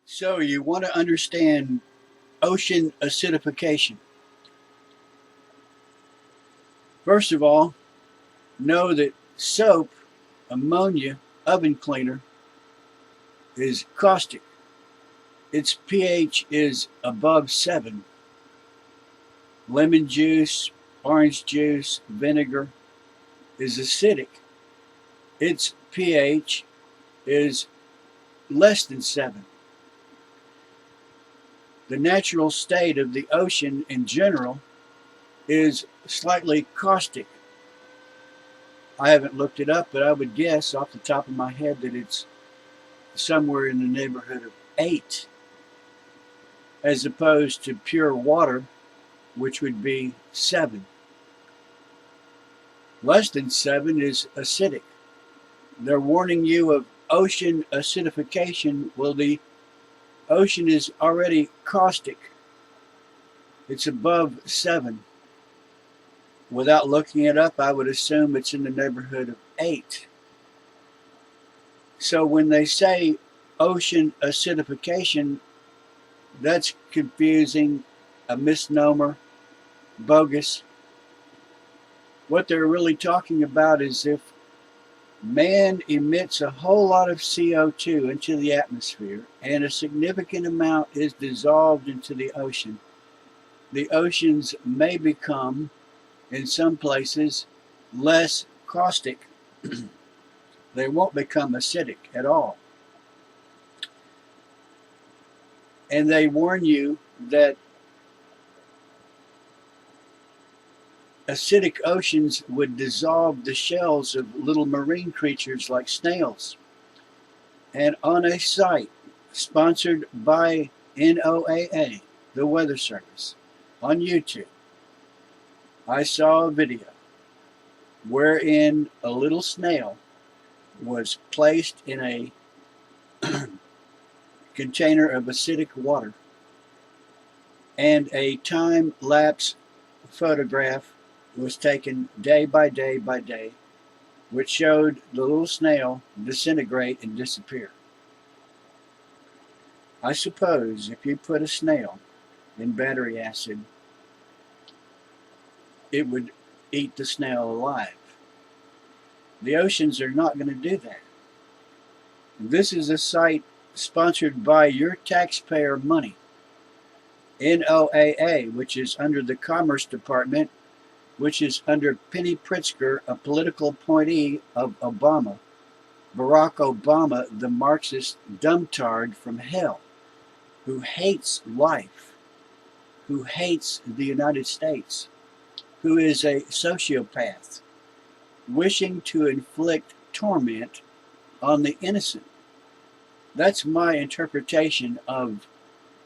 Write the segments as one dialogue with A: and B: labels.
A: So you want to understand ocean acidification. First of all, know that soap, ammonia, oven cleaner is caustic. Its pH is above 7. Lemon juice, orange juice, vinegar is acidic. Its pH is less than 7. The natural state of the ocean in general is slightly caustic. I haven't looked it up, but I would guess off the top of my head that it's somewhere in the neighborhood of 8, as opposed to pure water, which would be 7. Less than 7 is acidic. They're warning you of ocean acidification. Well, the ocean is already caustic. It's above 7. Without looking it up, I would assume it's in the neighborhood of 8. So when they say ocean acidification, that's confusing, a misnomer, bogus. What they're really talking about is if man emits a whole lot of CO2 into the atmosphere and a significant amount is dissolved into the oceans may become, in some places, less caustic. They won't become acidic at all. And they warn you that acidic oceans would dissolve the shells of little marine creatures like snails. And on a site sponsored by NOAA, the Weather Service, on YouTube, I saw a video wherein a little snail was placed in a container of acidic water, and a time-lapse photograph was taken day by day by day, which showed the little snail disintegrate and disappear. I suppose if you put a snail in battery acid, it would eat the snail alive. The oceans are not going to do that. This is a site sponsored by your taxpayer money. NOAA, which is under the Commerce Department, which is under Penny Pritzker, a political appointee of Obama, Barack Obama, the Marxist dumbtard from hell, who hates life, who hates the United States, who is a sociopath, wishing to inflict torment on the innocent. That's my interpretation of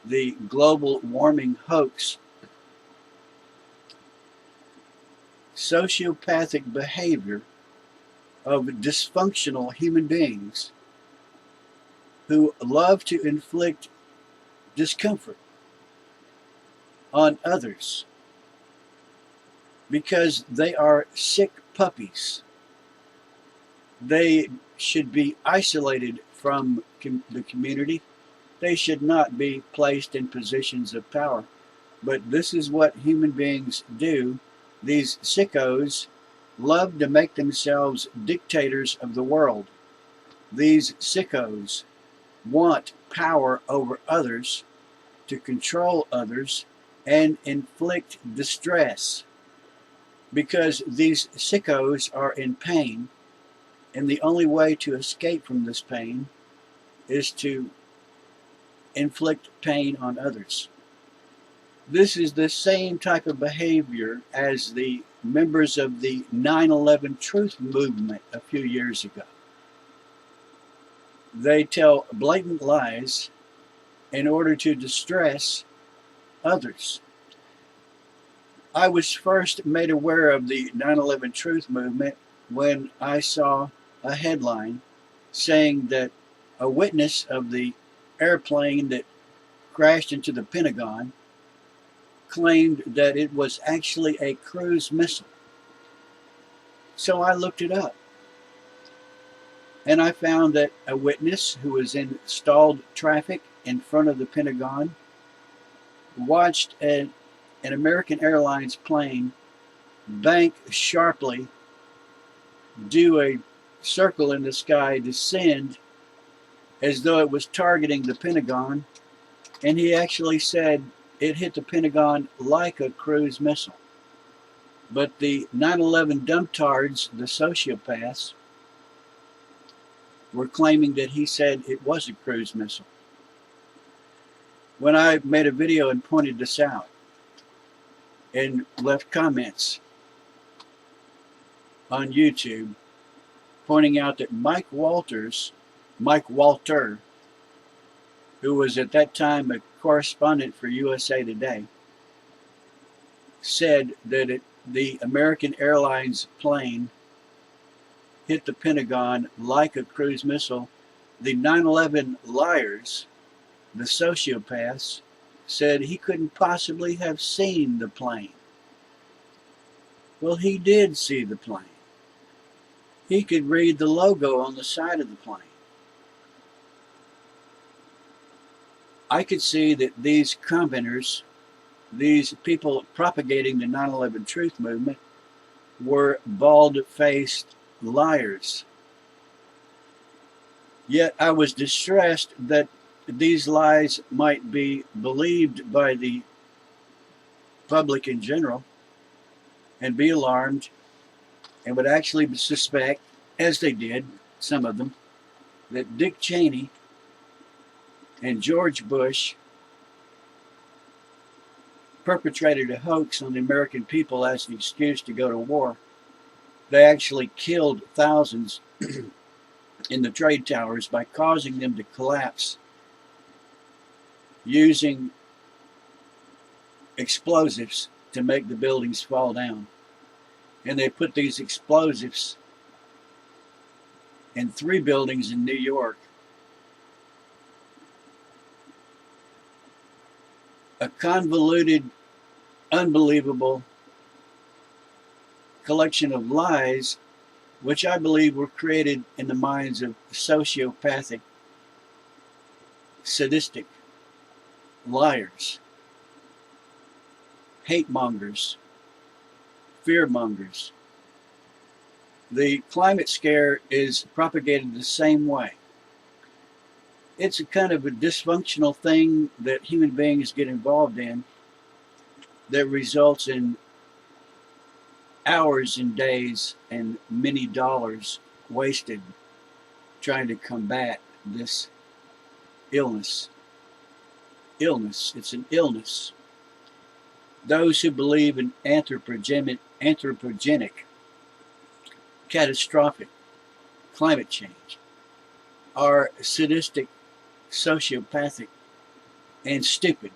A: the global warming hoax. Sociopathic behavior of dysfunctional human beings who love to inflict discomfort on others because they are sick puppies. They should be isolated from the community. They should not be placed in positions of power. But this is what human beings do. These sickos love to make themselves dictators of the world. These sickos want power over others, to control others, and inflict distress. Because these sickos are in pain, and the only way to escape from this pain is to inflict pain on others. This is the same type of behavior as the members of the 9/11 Truth Movement a few years ago. They tell blatant lies in order to distress others. I was first made aware of the 9/11 Truth Movement when I saw a headline saying that a witness of the airplane that crashed into the Pentagon claimed that it was actually a cruise missile. So I looked it up. And I found that a witness who was in stalled traffic in front of the Pentagon watched an American Airlines plane bank sharply, do a circle in the sky, descend as though it was targeting the Pentagon, and he actually said it hit the Pentagon like a cruise missile. But the 9/11 dumptards, the sociopaths, were claiming that he said it was a cruise missile. When I made a video and pointed this out and left comments on YouTube pointing out that Mike Walter, who was at that time a correspondent for USA Today, said that the American Airlines plane hit the Pentagon like a cruise missile. The 9/11 liars, the sociopaths, said he couldn't possibly have seen the plane. Well, he did see the plane. He could read the logo on the side of the plane. I could see that these commenters, these people propagating the 9/11 truth movement, were bald-faced liars. Yet I was distressed that these lies might be believed by the public in general and be alarmed and would actually suspect, as they did, some of them, that Dick Cheney and George Bush perpetrated a hoax on the American people as an excuse to go to war. They actually killed thousands in the trade towers by causing them to collapse using explosives to make the buildings fall down. And they put these explosives in 3 buildings in New York. A convoluted, unbelievable collection of lies, which I believe were created in the minds of sociopathic, sadistic liars, hate mongers, fear mongers. The climate scare is propagated the same way. It's a kind of a dysfunctional thing that human beings get involved in that results in hours and days and many dollars wasted trying to combat this illness. It's an illness. Those who believe in anthropogenic, catastrophic climate change are sadistic, sociopathic, and stupid.